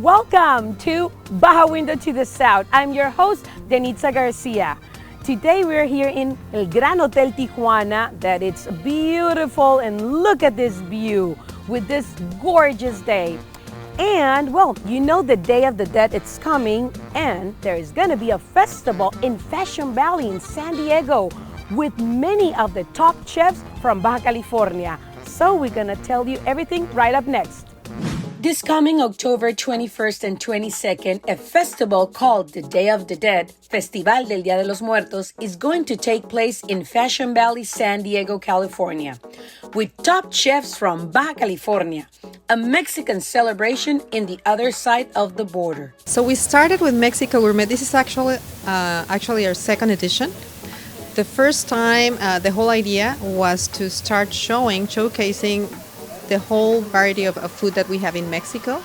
Welcome to Baja Window to the South. I'm your host, Denitza Garcia. Today we're here in El Gran Hotel Tijuana, that it's beautiful, and look at this view with this gorgeous day. And well, you know the Day of the Dead, it's coming, and there is gonna be a festival in Fashion Valley in San Diego with many of the top chefs from Baja California. So we're gonna tell you everything right up next. This coming October 21st and 22nd, a festival called the Day of the Dead, Festival del Día de los Muertos, is going to take place in Fashion Valley, San Diego, California, with top chefs from Baja California, a Mexican celebration in the other side of the border. So we started with Mexico Gourmet. This is actually our second edition. The first time, the whole idea was to start showcasing the whole variety of food that we have in Mexico,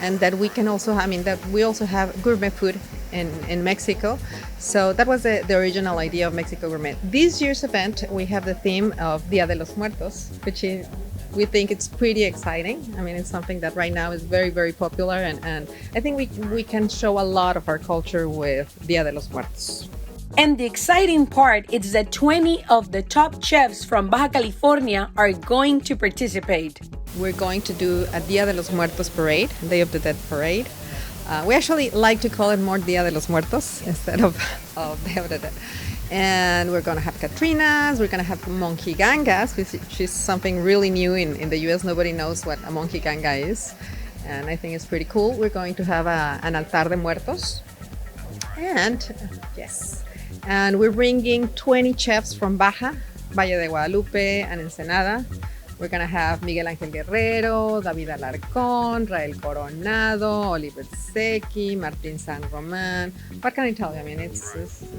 and that we can also, that we also have gourmet food in Mexico. So that was the original idea of Mexico Gourmet. This year's event, we have the theme of Día de los Muertos, which we think it's pretty exciting. It's something that right now is very, very popular, and I think we can show a lot of our culture with Día de los Muertos. And the exciting part is that 20 of the top chefs from Baja California are going to participate. We're going to do a Día de los Muertos parade, Day of the Dead parade. We actually like to call it more Día de los Muertos instead of Day of the Dead. And we're going to have Catrinas, we're going to have monjigangas, which is something really new in the US. Nobody knows what a monjiganga is, and I think it's pretty cool. We're going to have an altar de muertos. And we're bringing 20 chefs from Baja, Valle de Guadalupe, and Ensenada. We're going to have Miguel Ángel Guerrero, David Alarcon, Rael Coronado, Oliver Secchi, Martín San Román. What can I tell you?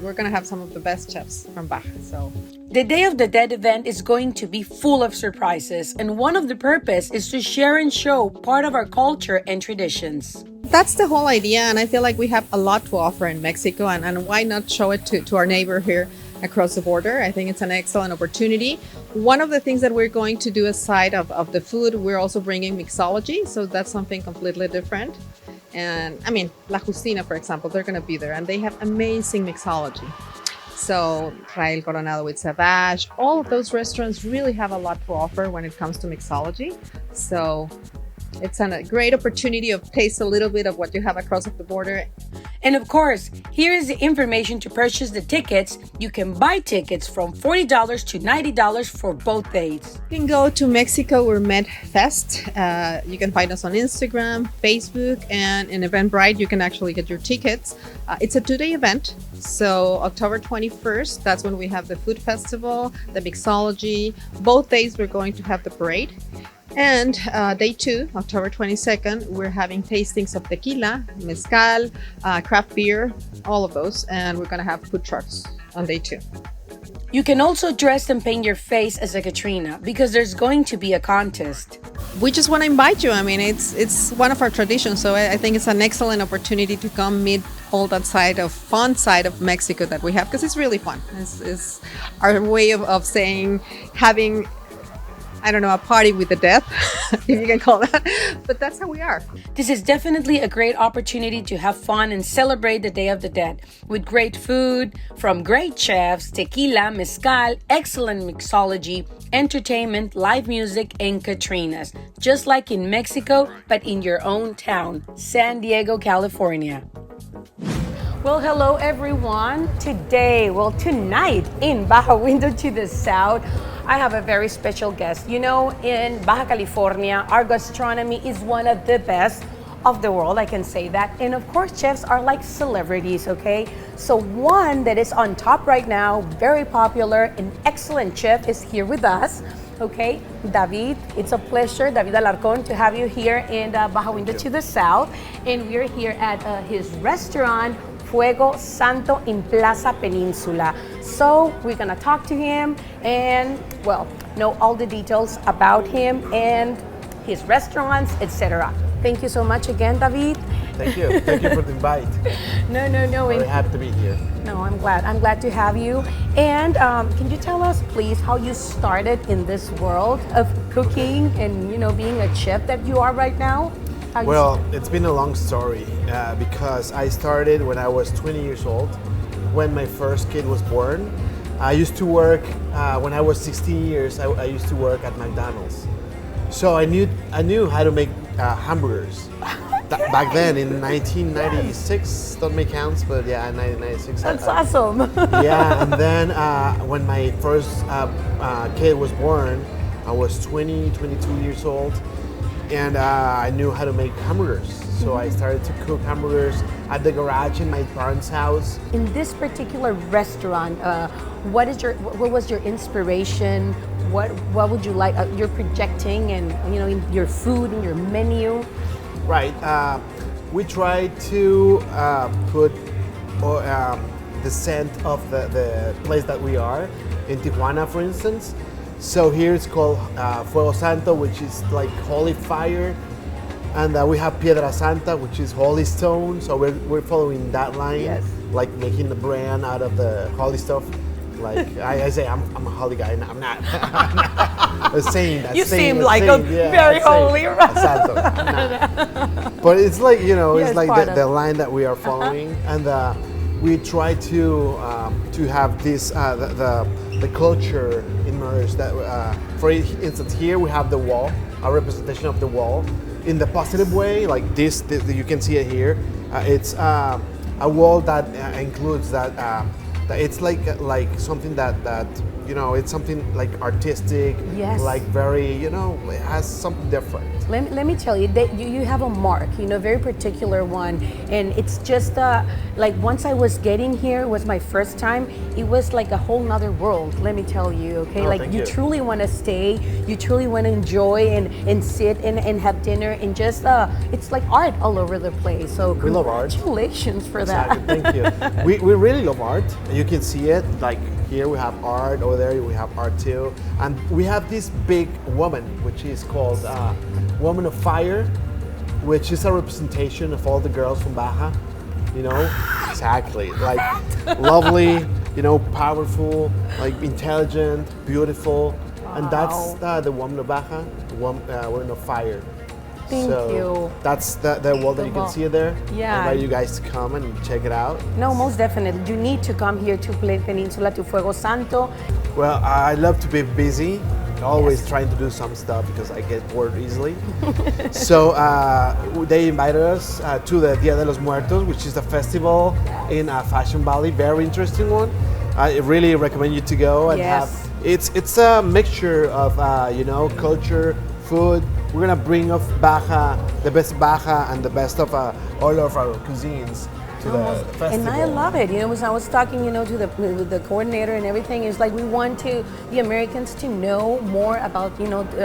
We're going to have some of the best chefs from Baja. So the Day of the Dead event is going to be full of surprises, and one of the purpose is to share and show part of our culture and traditions. That's the whole idea, and I feel like we have a lot to offer in Mexico, and why not show it to our neighbor here across the border? I think it's an excellent opportunity. One of the things that we're going to do aside of the food, we're also bringing mixology, so that's something completely different. And La Justina, for example, they're going to be there, and they have amazing mixology. So Rael Coronado with Savage, all of those restaurants really have a lot to offer when it comes to mixology. So it's a great opportunity of taste a little bit of what you have across the border. And of course, here is the information to purchase the tickets. You can buy tickets from $40 to $90 for both days. You can go to Mexico Gourmet Fest. You can find us on Instagram, Facebook, and in Eventbrite, you can actually get your tickets. It's a 2-day event. So October 21st, that's when we have the food festival, the mixology. Both days we're going to have the parade. And day 2, October 22nd, we're having tastings of tequila, mezcal, craft beer, all of those. And we're going to have food trucks on day 2. You can also dress and paint your face as a Catrina because there's going to be a contest. We just want to invite you. It's one of our traditions. So I think it's an excellent opportunity to come meet all that fun side of Mexico that we have, because it's really fun. It's our way of saying, having, a party with the dead, if you can call that, but that's how we are. This is definitely a great opportunity to have fun and celebrate the Day of the Dead with great food from great chefs, tequila, mezcal, excellent mixology, entertainment, live music, and Catrinas, just like in Mexico, but in your own town, San Diego, California. Well, hello everyone. Tonight in Baja Window to the South, I have a very special guest. In Baja California, our gastronomy is one of the best of the world, I can say that. And of course, chefs are like celebrities, okay? So one that is on top right now, very popular, an excellent chef is here with us, okay? David, it's a pleasure, David Alarcon, to have you here in Baja Window to the South. And we're here at his restaurant, Fuego Santo in Plaza Peninsula. So we're gonna talk to him and, know all the details about him and his restaurants, etc. Thank you so much again, David. Thank you. Thank you for the invite. No. Very happy to be here. No, I'm glad. I'm glad to have you. And can you tell us, please, how you started in this world of cooking and, being a chef that you are right now? Well, it's been a long story because I started when I was 20 years old, when my first kid was born. I used to work when I was 16 years. I used to work at McDonald's, so I knew how to make hamburgers. Back then in 1996, don't make counts, but yeah, 1996. That's awesome. Yeah, and then when my first kid was born, I was 22 years old, and I knew how to make hamburgers. So I started to cook hamburgers at the garage in my parents' house. In this particular restaurant, what was your inspiration? What would you like? You're projecting, and in your food and your menu. Right. We try to put the scent of the place that we are in Tijuana, for instance. So here it's called Fuego Santo, which is like holy fire, and we have Piedra Santa, which is holy stone. So we're following that line, Yes. like making the brand out of the holy stuff. Like I say, I'm a holy guy. And I'm not. I'm saying that. You saying seem the like saying, a yeah, very I'm saying holy, right? Santo. I'm not. But it's like Yeah, it's like part the of- line that we are following, and we try to have this the culture immersed. That for instance, here we have the wall, a representation of the wall, in the positive way, like this you can see it here. It's a wall that includes that. It's like something that it's something like artistic, Yes. like very it has something different. Let me tell you, you have a mark, very particular one, and it's just like once I was getting here, it was my first time. It was like a whole nother world. Let me tell you, okay, Oh, like thank you you. truly want to stay, you truly want to enjoy and sit and have dinner, and just it's like art all over the place. So We love art. congratulations for that. Exactly. Thank you. We really love art. You can see it. Like here we have art. Over there we have art too. And we have this big woman, which is called Woman of Fire, which is a representation of all the girls from Baja. Exactly. Like lovely, powerful, like intelligent, beautiful. And that's the Woman of Baja, Woman of Fire. Thank you. That's the wall that you can wall. see there. Yeah. I invite you guys to come and check it out. No, most definitely. You need to come here to Peninsula, to Fuego Santo. Well, I love to be busy, always trying to do some stuff because I get bored easily. So they invited us to the Dia de los Muertos, which is a festival in Fashion Valley, very interesting one. I really recommend you to go and Yes. have. It's a mixture of culture, food. We're gonna bring of Baja, the best Baja and the best of all of our cuisines to the festival. And I love it. When I was talking, to the coordinator and everything, it's like we want the Americans to know more about,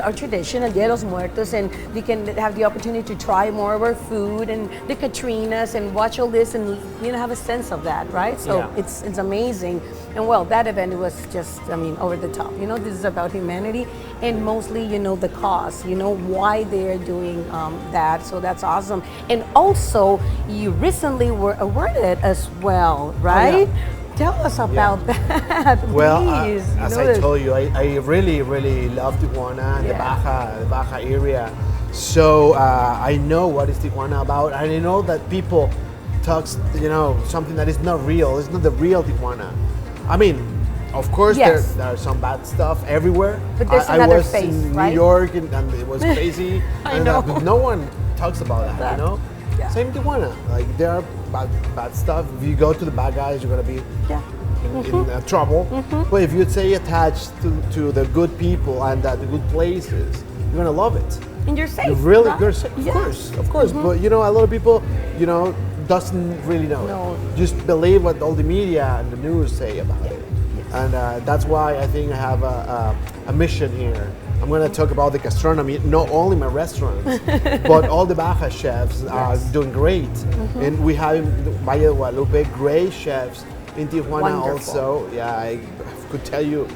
our tradition, El Dia de los Muertos, and they can have the opportunity to try more of our food and the Catrinas and watch all this and, have a sense of that, right? So Yeah. it's amazing. And well, that event was just, over the top. This is about humanity and mostly, the cause, why they're doing that. So that's awesome. And also, you recently were awarded as well, right? Tell us about that, Well, please. as I told you, I really, really love Tijuana and Yeah. the Baja area. So I know what is Tijuana about, and I know that people talks, something that is not real. It's not the real Tijuana. I mean, of course, Yes. there are some bad stuff everywhere. But there's I another was face, in right? New York and it was crazy. I and, know. but no one talks about that, Yeah. Same Tijuana. Like there are bad stuff. If you go to the bad guys, you're gonna be Yeah. in trouble. But if you stay attached to the good people and the good places, you're gonna love it. And you're safe. You really, right? you're safe, Yeah. of course. But a lot of people, doesn't really know. No. Just believe what all the media and the news say about it. And that's why I think I have a mission here. I'm going to talk about the gastronomy, not only my restaurants, but all the Baja chefs are doing great. And we have in Valle de Guadalupe great chefs in Tijuana Wonderful. also. Yeah, I could tell you.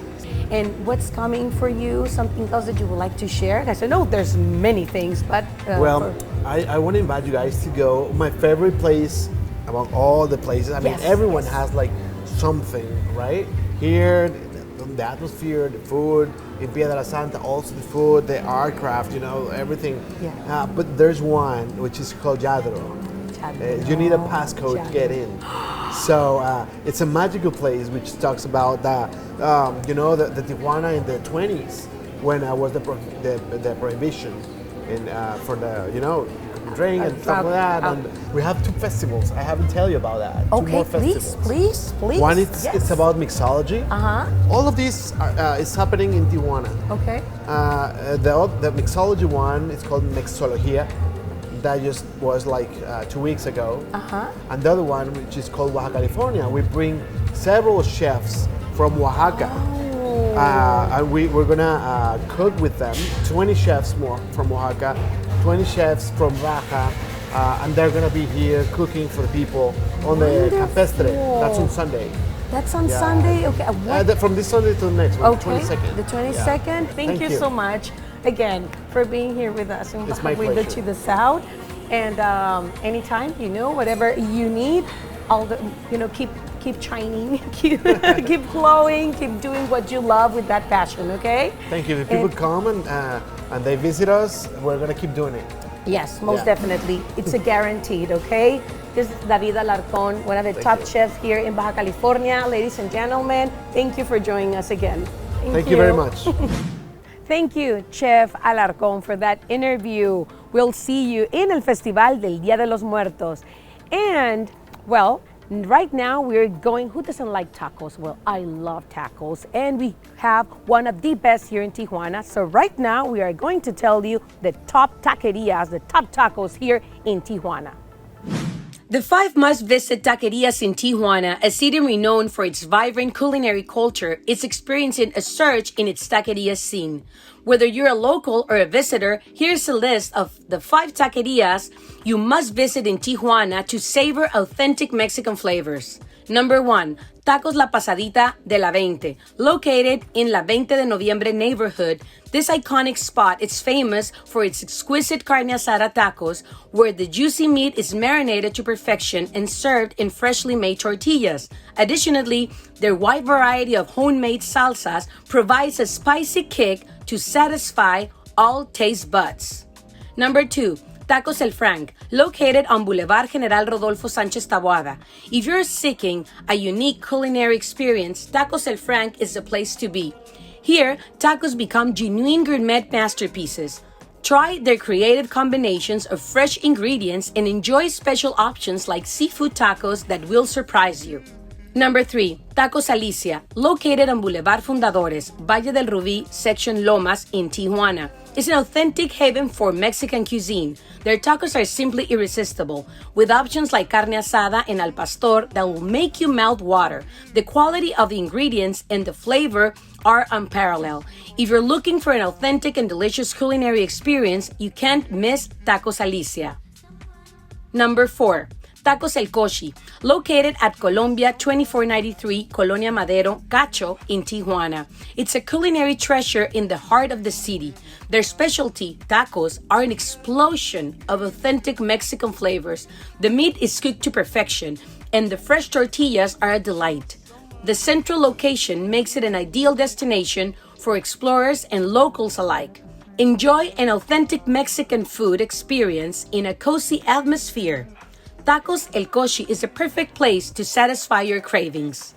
And what's coming for you? Something else that you would like to share? Guys, I know there's many things, but Well, I want to invite you guys to go. My favorite place among all the places. I mean, Yes, everyone has like something, right? Here, the atmosphere, the food, in Piedra Santa, also the food, the art craft, everything. Yeah. But there's one which is called Yadro. You need a passcode to get in. So it's a magical place which talks about the Tijuana in the 20s when was the prohibition for the drink and stuff like that. And we have 2 festivals. I haven't tell you about that. 2 more festivals. Please. One it's about mixology. All of this is happening in Tijuana. Okay. The mixology one is called Mixología. That just was like 2 weeks ago. And the other one, which is called Baja California, we bring several chefs from Oaxaca. And we're gonna cook with them. 20 chefs more from Oaxaca, 20 chefs from Baja, and they're gonna be here cooking for the people on the Campestre. That's on Sunday. That's on Sunday? Okay. From this Sunday to the next one, Okay. 22nd. The 22nd. Thank you so much again for being here with us in Baja Window to the South. And anytime, whatever you need, keep shining, keep glowing, keep doing what you love with that passion, okay? Thank you. If people come and they visit us, we're gonna keep doing it. Yes, most definitely. It's a guaranteed, okay? This is David Alarcon, one of the top chefs here in Baja California. Ladies and gentlemen, thank you for joining us again. Thank you very much. Thank you, Chef Alarcon, for that interview. We'll see you in el Festival del Día de los Muertos. And, well, right now we're going, who doesn't like tacos? Well, I love tacos, and we have one of the best here in Tijuana. So right now we are going to tell you the top taquerias, the top tacos here in Tijuana. The 5 must-visit taquerias in Tijuana, a city renowned for its vibrant culinary culture, is experiencing a surge in its taqueria scene. Whether you're a local or a visitor, here's a list of the 5 taquerias you must visit in Tijuana to savor authentic Mexican flavors. Number 1, Tacos La Pasadita de la 20. Located in La 20 de Noviembre neighborhood, this iconic spot is famous for its exquisite carne asada tacos, where the juicy meat is marinated to perfection and served in freshly made tortillas. Additionally, their wide variety of homemade salsas provides a spicy kick to satisfy all taste buds. Number 2, Tacos El Frank, located on Boulevard General Rodolfo Sánchez Taboada. If you're seeking a unique culinary experience, Tacos El Frank is the place to be. Here, tacos become genuine gourmet masterpieces. Try their creative combinations of fresh ingredients and enjoy special options like seafood tacos that will surprise you. Number 3, Tacos Alicia, located on Boulevard Fundadores, Valle del Rubí, section Lomas in Tijuana. It's an authentic haven for Mexican cuisine. Their tacos are simply irresistible, with options like carne asada and al pastor that will make you mouth water. The quality of the ingredients and the flavor are unparalleled. If you're looking for an authentic and delicious culinary experience, you can't miss Tacos Alicia. Number 4, Tacos El Coshi, located at Colombia 2493 Colonia Madero, Cacho in Tijuana. It's a culinary treasure in the heart of the city. Their specialty, tacos, are an explosion of authentic Mexican flavors. The meat is cooked to perfection, and the fresh tortillas are a delight. The central location makes it an ideal destination for explorers and locals alike. Enjoy an authentic Mexican food experience in a cozy atmosphere. Tacos El Coshi is the perfect place to satisfy your cravings.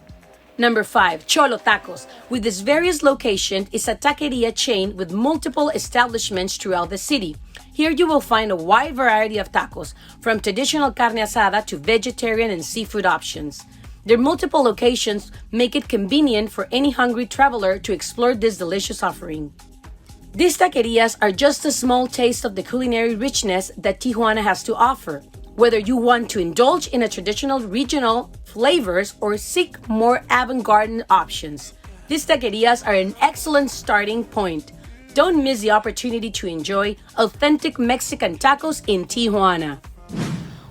Number 5, Cholo Tacos. With its various locations, is a taqueria chain with multiple establishments throughout the city. Here you will find a wide variety of tacos, from traditional carne asada to vegetarian and seafood options. Their multiple locations make it convenient for any hungry traveler to explore this delicious offering. These taquerias are just a small taste of the culinary richness that Tijuana has to offer. Whether you want to indulge in a traditional regional flavors or seek more avant-garde options, these taquerias are an excellent starting point. Don't miss the opportunity to enjoy authentic Mexican tacos in Tijuana.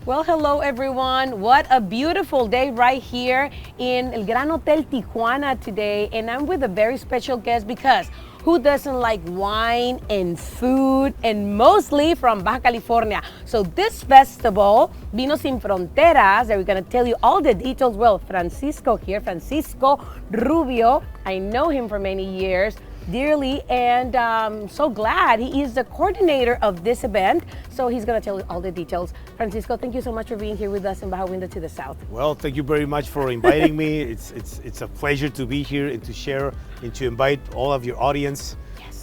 Well, hello everyone. What a beautiful day right here in El Gran Hotel Tijuana today. And I'm with a very special guest because who doesn't like wine and food, and mostly from Baja California? So this festival, Vino Sin Fronteras, that we're gonna tell you all the details. Well, Francisco here, Francisco Rubio, I know him for many years. dearly, and so glad he is the coordinator of this event. So he's going to tell you all the details. Francisco, thank you so much for being here with us in Baja Window to the South. Well, thank you very much for inviting me. It's a pleasure to be here and to share and to invite all of your audience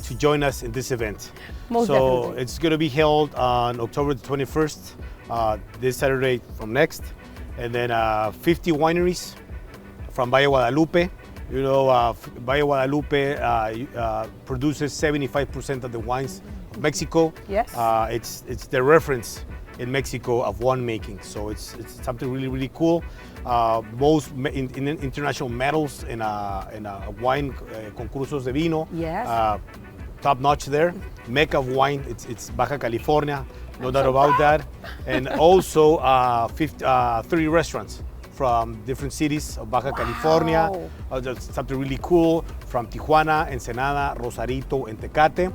to join us in this event. Most so definitely. it's going to be held on October the 21st, this Saturday from next, and then 50 wineries from Valle Guadalupe. You know, Valle Guadalupe produces 75% of the wines of Mexico. Yes. It's the reference in Mexico of winemaking, so it's something really cool. Most in international medals in wine concursos de vino. Yes. Top notch there. Mecca of wine. It's Baja California, no doubt about that. And also 30 restaurants from different cities of Baja California. That's something really cool from Tijuana, Ensenada, Rosarito, and Tecate.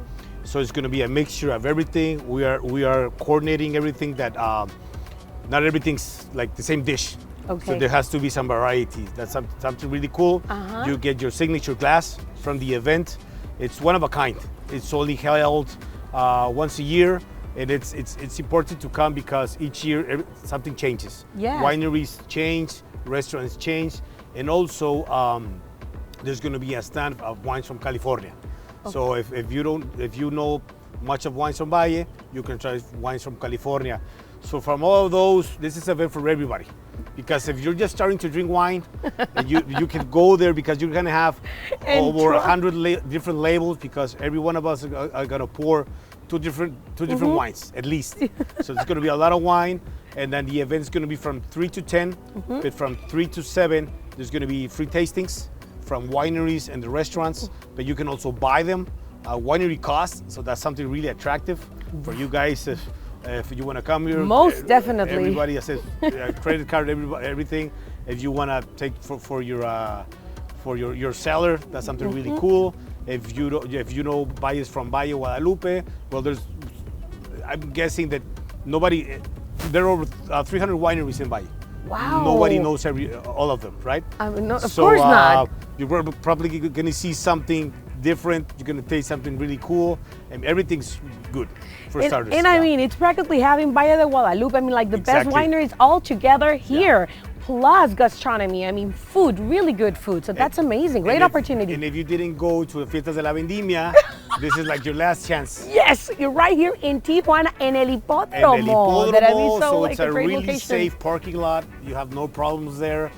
So it's going to be a mixture of everything. We are coordinating everything that not everything's like the same dish. Okay. So there has to be some variety. That's something really cool. You get your signature glass from the event. It's one of a kind. It's only held once a year. And it's important to come because each year something changes. Yeah. Wineries change, restaurants change, and also there's going to be a stand of wines from California. Okay. So if you know much of wines from Valle, you can try wines from California. So from all of those, this is an event for everybody. Because if you're just starting to drink wine, and you can go there because you're gonna have over 100 different labels because every one of us are gonna pour two different wines at least. So there's gonna be a lot of wine, and then the event is gonna be from 3 to 10, but from 3 to 7, there's gonna be free tastings from wineries and the restaurants, but you can also buy them. Winery costs, so that's something really attractive for you guys if you want to come here. Most definitely. Everybody has a credit card, everything. If you want to take for your cellar, that's something really cool. If you know buyers from Valle Guadalupe, well, I'm guessing that there are over 300 wineries in Valle. Wow. Nobody knows all of them, right? No, of course not. You're probably going to see something different. You're going to taste something really cool, and everything's good for starters. And I mean, it's practically having Valle de Guadalupe. I mean, like the best wineries all together here. Plus gastronomy, I mean food, really good food. So that's amazing, great opportunity. And if you didn't go to the Fiestas de la Vendimia, this is like your last chance. Yes, you're right here in Tijuana, en el Hipódromo. So it's a really safe parking lot. You have no problems there.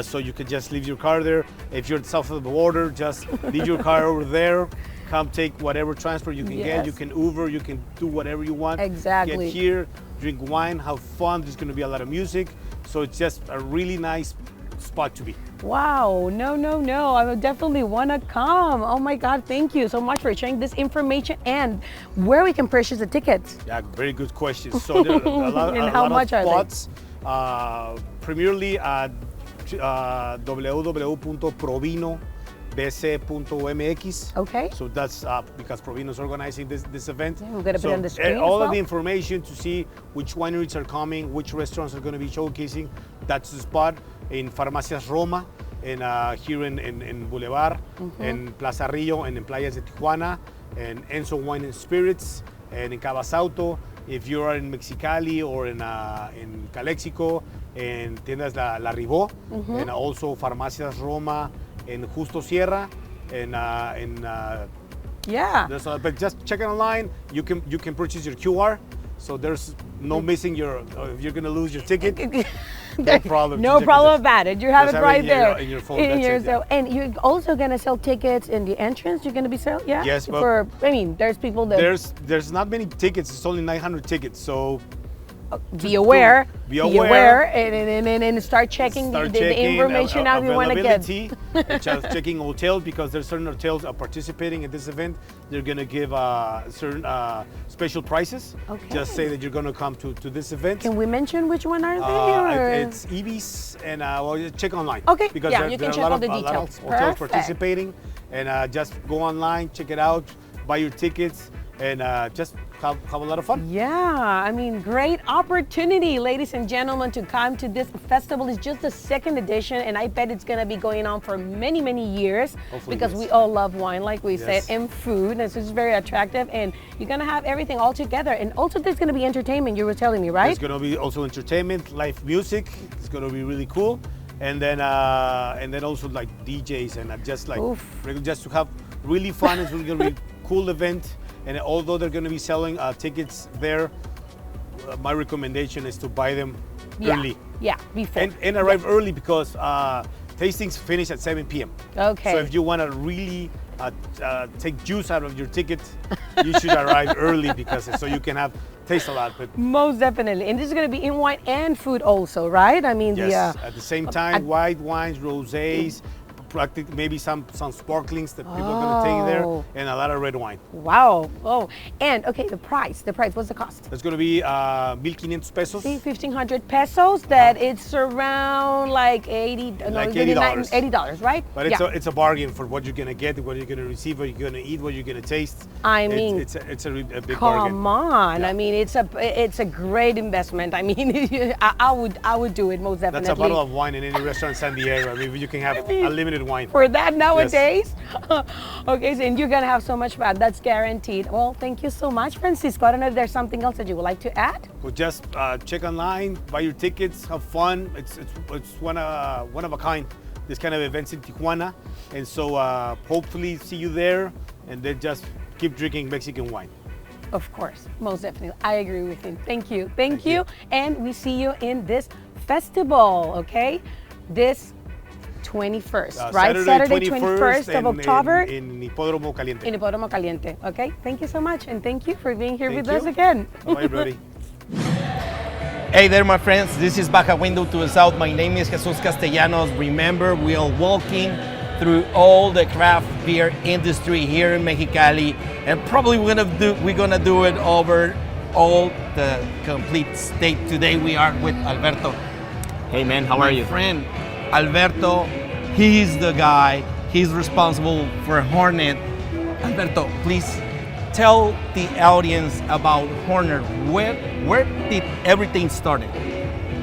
So you can just leave your car there. If you're south of the border, just leave your car over there. Come take whatever transport you can get. You can Uber, you can do whatever you want. Exactly. Get here, drink wine, have fun. There's going to be a lot of music. So it's just a really nice spot to be. Wow, no. I would definitely want to come. Oh my God, thank you so much for sharing this information and where we can purchase the tickets. Yeah, very good question. So there are a lot, and how much of are spots. Primarily at www.provinobc.mx. Okay. So that's because Provino is organizing this event. Yeah, we're going to put it on the screen all of the information to see which wineries are coming, which restaurants are going to be showcasing. That's the spot in Farmacias Roma, here in Boulevard, in Plaza Rio, and in Playas de Tijuana, and Enzo Wine and Spirits, and in Cabasauto. If you are in Mexicali or in Calexico, in Tiendas La Ribó, and also Farmacias Roma, in Justo Sierra, but just check it online. You can purchase your QR, so there's no missing if you're gonna lose your ticket. No problem. No problem about it. You have it right there in your phone. And you're also gonna sell tickets in the entrance. You're gonna be selling, Yes, but there's people that there's not many tickets. It's only 900 tickets. So be aware, and start checking the information out you want to get. Just checking hotels, because there's certain hotels are participating in this event. They're gonna give certain special prices. Okay. Just say that you're gonna come to this event. Can we mention which one are they? It's Ibis, and just check online. Okay. Because you can check all the details. A lot of hotels participating, and just go online, check it out, buy your tickets. and just have a lot of fun. Yeah, I mean, great opportunity, ladies and gentlemen, to come to this festival. It's just the second edition, and I bet it's gonna be going on for many, many years. Hopefully, because yes. we all love wine, like we said, Yes. and food. This is very attractive, and you're gonna have everything all together. And also, there's gonna be entertainment. You were telling me, right? There's gonna be also entertainment, live music. It's gonna be really cool, and then also like DJs and just like just to have really fun. It's really gonna be a cool event. And although they're gonna be selling tickets there, my recommendation is to buy them early. Yeah, before. And arrive early because tastings finish at 7 p.m. Okay. So if you want to really take juice out of your ticket, you should arrive early because so you can taste a lot. But most definitely. And this is going to be in wine and food also, right? I mean, yes, at the same time, white wines, rosés, maybe some sparklings that people are going to take there, and a lot of red wine. Wow. Oh, and okay, the price. What's the cost? It's going to be 1,500 pesos. See, 1,500 pesos. That it's around like $80. $80, right? But it's a bargain for what you're going to get, what you're going to receive, what you're going to eat, what you're going to taste. I mean, it's a big bargain. Come on. Yeah. I mean, it's a great investment. I mean, I would do it most definitely. That's a bottle of wine in any restaurant in San Diego. I mean, you can have unlimited wine. For that nowadays? Yes. Okay, so and you're going to have so much fun. That's guaranteed. Well, thank you so much, Francisco. I don't know if there's something else that you would like to add? Well, just check online, buy your tickets, have fun. It's one of a kind, this kind of events in Tijuana. And so hopefully see you there, and then just keep drinking Mexican wine. Of course, most definitely. I agree with him. Thank you. Thank you. And we see you in this festival, okay? This 21st, right? Saturday 21st of October. In Hipódromo Caliente. In Hipódromo Caliente, okay? Thank you so much, and thank you for being here with us again. Bye, everybody. Hey there, my friends. This is Baja Window to the South. My name is Jesus Castellanos. Remember, we are walking through all the craft beer industry here in Mexicali, and probably we're gonna do it over all the complete state. Today we are with Alberto. Hey man, how are you? My friend Alberto, he's the guy. He's responsible for Hornet. Alberto, please tell the audience about Hornet. Where did everything started?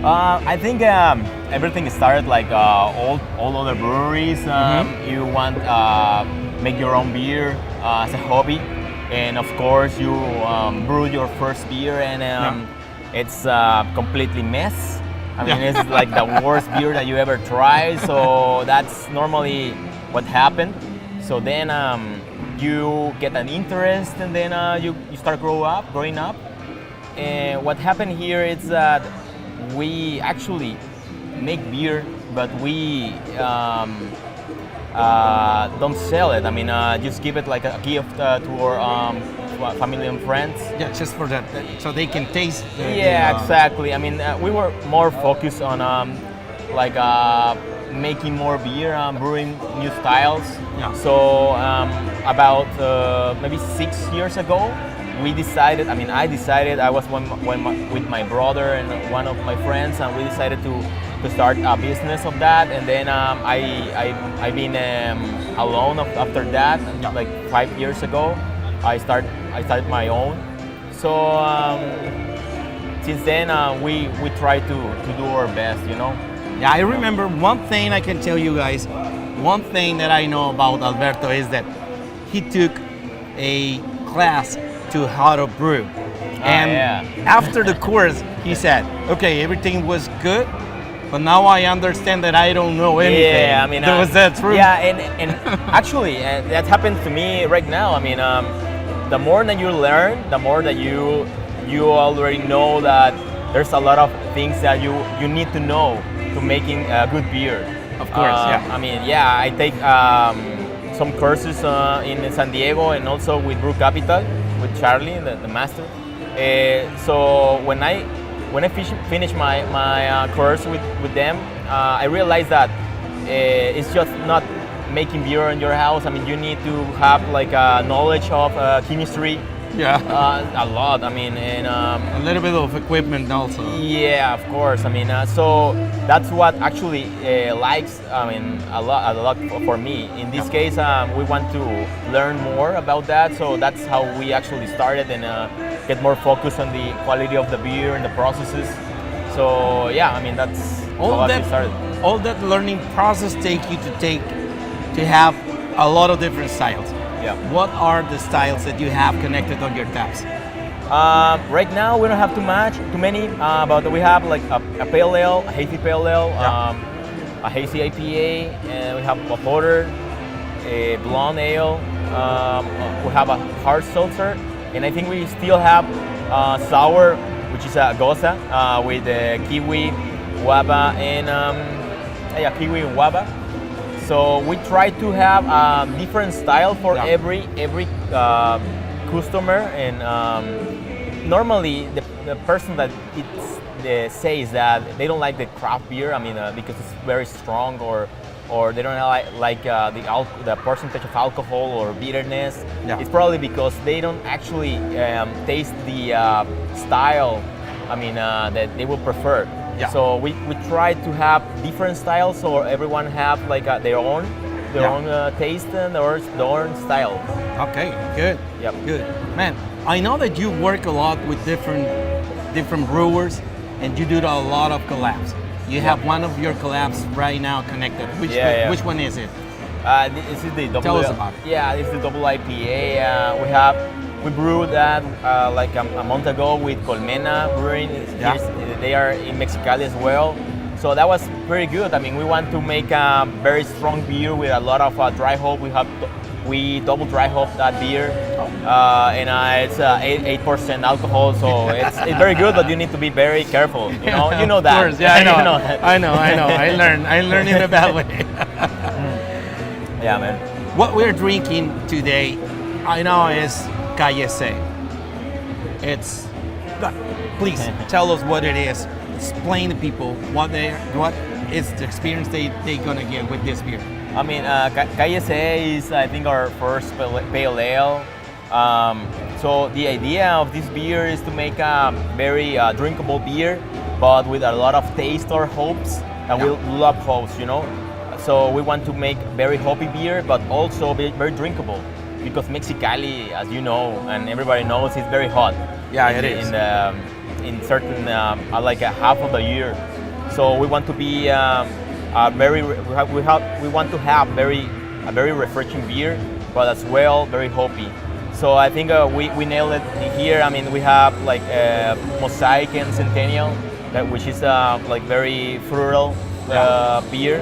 I think everything started like all other breweries. You want make your own beer as a hobby, and of course you brew your first beer, and it's completely mess. I mean, it's like the worst beer that you ever tried. So that's normally what happened. So then you get an interest, and then you start growing up. And what happened here is that we actually make beer, but we don't sell it. I mean, just give it like a gift to our family and friends. Yeah, just for that, so they can taste. Exactly. I mean, we were more focused on making more beer, brewing new styles. Yeah. So about maybe 6 years ago, I decided, I was with my brother and one of my friends, and we decided to start a business of that. And then I've been alone after that. Like 5 years ago, I started my own. So since then, we try to do our best, you know. Yeah, I remember one thing I can tell you guys. One thing that I know about Alberto is that he took a class to how to brew. And after the course, he said, okay, everything was good, but now I understand that I don't know anything. Yeah, I mean, was that true? Yeah, and actually, that happens to me right now. I mean, the more that you learn, the more that you already know that there's a lot of things that you need to know to making a good beer. Of course, I mean, I take some courses in San Diego and also with Brew Capital with Charlie, the master. So when I finished my course with them, I realized that it's just not making beer in your house. I mean, you need to have like a knowledge of chemistry, Yeah. A lot. I mean, and A little bit of equipment also. yeah, of course. I mean, so that's what actually likes. I mean, a lot for me. In this case, we want to learn more about that. So that's how we actually started and get more focus on the quality of the beer and the processes. So yeah, I mean that's how we started. All that learning process to have a lot of different styles. Yeah. What are the styles that you have connected on your taps? Right now we don't have too many, but we have like a pale ale, a hazy pale ale, a hazy IPA, and we have a porter, a blonde ale. We have a hard seltzer, and I think we still have sour, which is a goza with kiwi, guava, and kiwi and guava. So we try to have a different style for every customer, and normally the person that says that they don't like the craft beer. I mean, because it's very strong, or they don't like the percentage of alcohol or bitterness. Yeah. It's probably because they don't actually taste the style. I mean, that they will prefer. Yeah. So we try to have different styles, so everyone have like their own taste and their own style. Okay, good. Yep. Good. Man, I know that you work a lot with different brewers, and you do a lot of collabs. You have one of your collabs right now connected. Which one is it? This is the double. Tell us about it. Yeah, it's the double IPA. We brewed that like a month ago with Colmena Brewing. They are in Mexicali as well. So that was pretty good. I mean, we want to make a very strong beer with a lot of dry hop. We double dry hop that beer, and it's 8% alcohol. So it's very good, but you need to be very careful. You know that. Of course, yeah, I know. You know that. I know. I learned in a bad way. Yeah, man. What we're drinking today, I know, is Calle C. Please tell us what it is. Explain to people what is the experience they're gonna get with this beer. I mean, Calle C is, I think, our first pale ale. So the idea of this beer is to make a very drinkable beer, but with a lot of taste or hops, and we love hops, So we want to make very hoppy beer, but also very drinkable, because Mexicali, as you know, and everybody knows, is very hot. Yeah, it is. In certain like a half of the year, so we want to be we want to have a very refreshing beer, but as well very hoppy. So I think we nailed it here. I mean, we have like Mosaic and Centennial, which is like very frugal beer.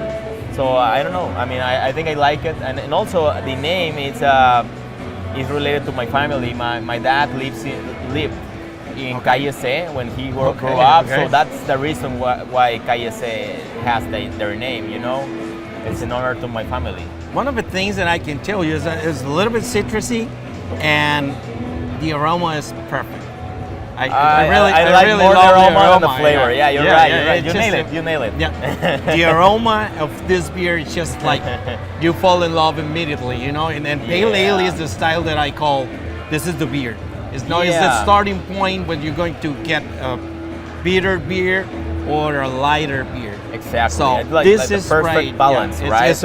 So I don't know. I mean, I think I like it, and also the name is related to my family. My dad lived in Calle C when he grew up, so that's the reason why Calle C has their name. It's an honor to my family. One of the things that I can tell you is that it's a little bit citrusy, and the aroma is perfect. I like really more love the aroma than the flavor. Yeah, you're right. Yeah, You nail it. Yeah, the aroma of this beer is just like you fall in love immediately, And pale ale is the style that I call this is the beer. It's the starting point when you're going to get a bitter beer or a lighter beer. Exactly. So this is the perfect balance, right?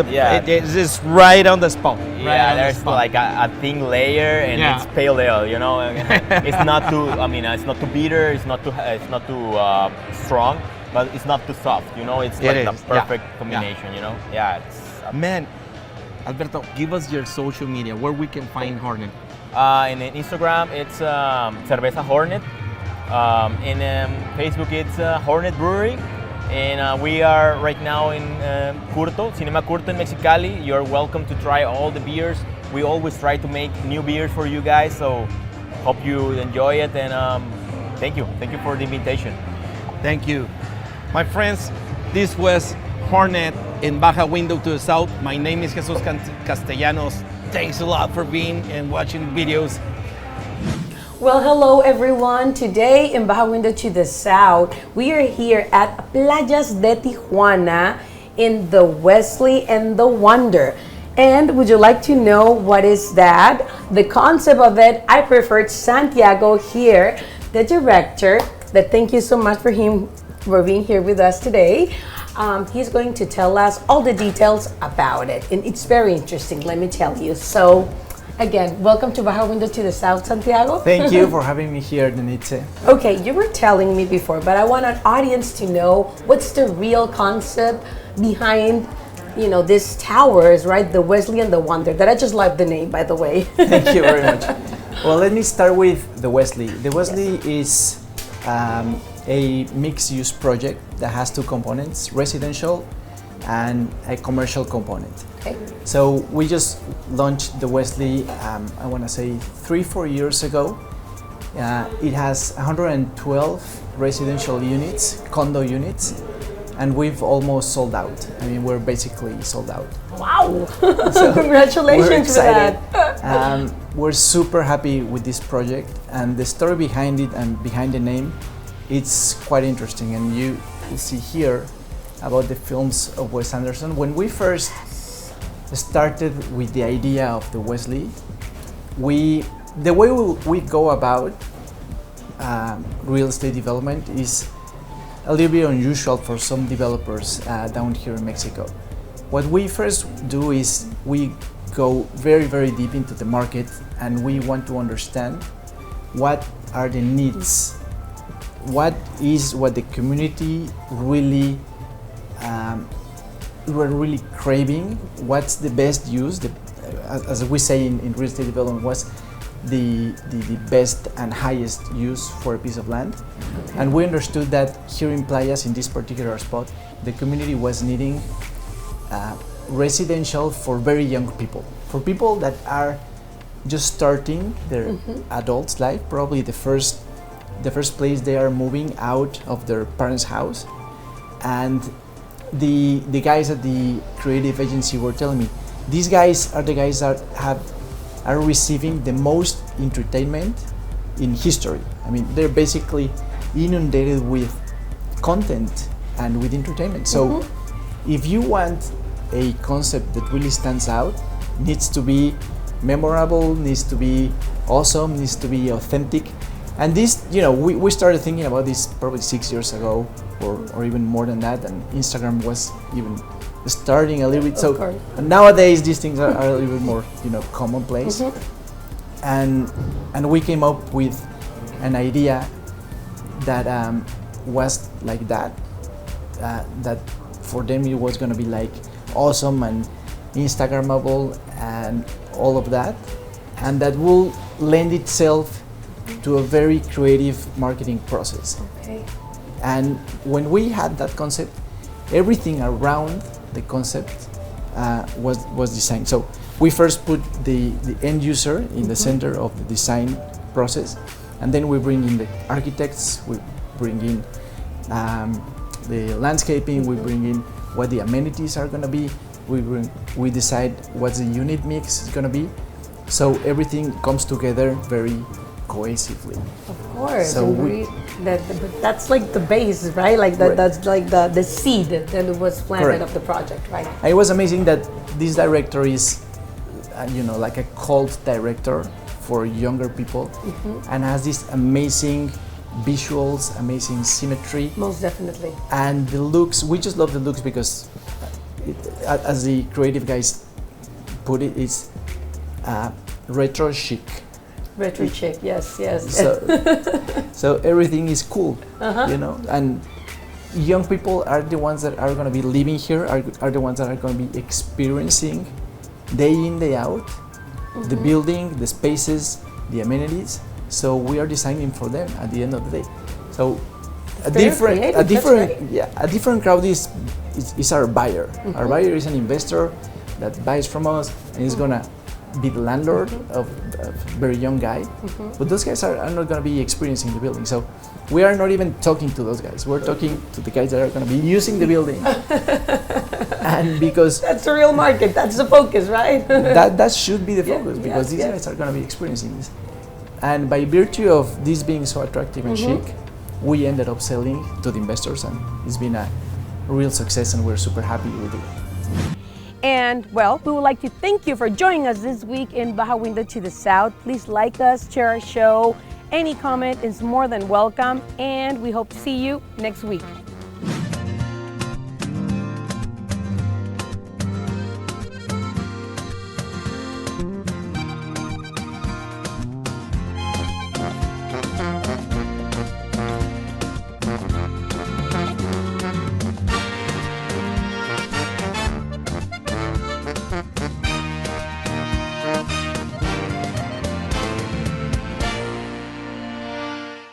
It is right on the spot. Yeah, there's like a thin layer, and it's pale ale. It's not too. I mean, it's not too bitter. It's not too strong, but it's not too soft. It's like the perfect combination. Yeah. Man, Alberto, give us your social media where we can find Hornet. In Instagram, it's Cerveza Hornet. In Facebook, it's Hornet Brewery. And we are right now in Cinema Curto in Mexicali. You're welcome to try all the beers. We always try to make new beers for you guys, so hope you enjoy it, and thank you. Thank you for the invitation. Thank you. My friends, this was Hornet in Baja Window to the south. My name is Jesus Castellanos. Thanks a lot for being and watching videos. Well, hello everyone. Today in Baja Window to the south, we are here at Playas de Tijuana in the Wesley and the Wonder. And would you like to know what is that? The concept of it, I preferred Santiago here, the director, that thank you so much for being here with us today. He's going to tell us all the details about it, and it's very interesting, let me tell you. So, again, welcome to Baja Window to the South, Santiago. Thank you for having me here, Denitze. Okay, you were telling me before, but I want an audience to know what's the real concept behind, this towers, right? The Wesley and the Wonder. That I just love the name, by the way. Thank you very much. Well, let me start with the Wesley. The Wesley is a mixed-use project that has two components: residential and a commercial component. Okay. So we just launched the Wesley, I want to say 3-4 years ago. It has 112 residential units, condo units, and we've almost sold out. I mean, we're basically sold out. Wow! So Congratulations we're excited. for that. We're super happy with this project, and the story behind it and behind the name, it's quite interesting. And you see here about the films of Wes Anderson. When we first started with the idea of the Wesley, the way we go about real estate development is a little bit unusual for some developers down here in Mexico. What we first do is we go very, very deep into the market, and we want to understand what are the needs, what the community really we're really craving, what's the best use, as we say in real estate development, what's the best and highest use for a piece of land. Okay. And we understood that here in Playas, in this particular spot, the community was needing residential for very young people, for people that are just starting their adult life, probably the first place they are moving out of their parents' house. And the guys at the creative agency were telling me, these guys are the guys that are receiving the most entertainment in history. I mean, they're basically inundated with content and with entertainment. So if you want a concept that really stands out, needs to be memorable, needs to be awesome, needs to be authentic. And this, we started thinking about this probably 6 years ago, or even more than that, and Instagram was even starting a little bit. So nowadays these things are a little bit more, commonplace. And we came up with an idea that was like that. That for them it was going to be like awesome and Instagrammable and all of that, and that will lend itself to a very creative marketing process. Okay. And when we had that concept, everything around the concept was designed. So we first put the end user in the center of the design process, and then we bring in the architects, we bring in the landscaping, we bring in what the amenities are going to be, we decide what the unit mix is going to be. So everything comes together very cohesively. Of course. So that's like the base, right? Like Right. that's like the seed that was planted Correct. of the project, right? It was amazing that this director is, like a cult director for younger people, and has these amazing visuals, amazing symmetry, Most definitely. and the looks. We just love the looks because, as the creative guys put it, it's retro chic. Retro chic, yes. So everything is cool, and young people are the ones that are going to be living here, are the ones that are going to be experiencing day in, day out, the building, the spaces, the amenities. So we are designing for them at the end of the day. So a different crowd is our buyer. Our buyer is an investor that buys from us and is gonna be the landlord of a very young guy. But those guys are not gonna be experiencing the building. So we are not even talking to those guys. We're talking to the guys that are gonna be using the building. And because That's the real market. That's the focus, right? that should be the focus, Yeah, because these yes. guys are going to be experiencing this. And by virtue of this being so attractive and chic, we ended up selling to the investors, and it's been a real success, and we're super happy with it. And well, we would like to thank you for joining us this week in Baja Window to the South. Please like us, share our show. Any comment is more than welcome, and we hope to see you next week.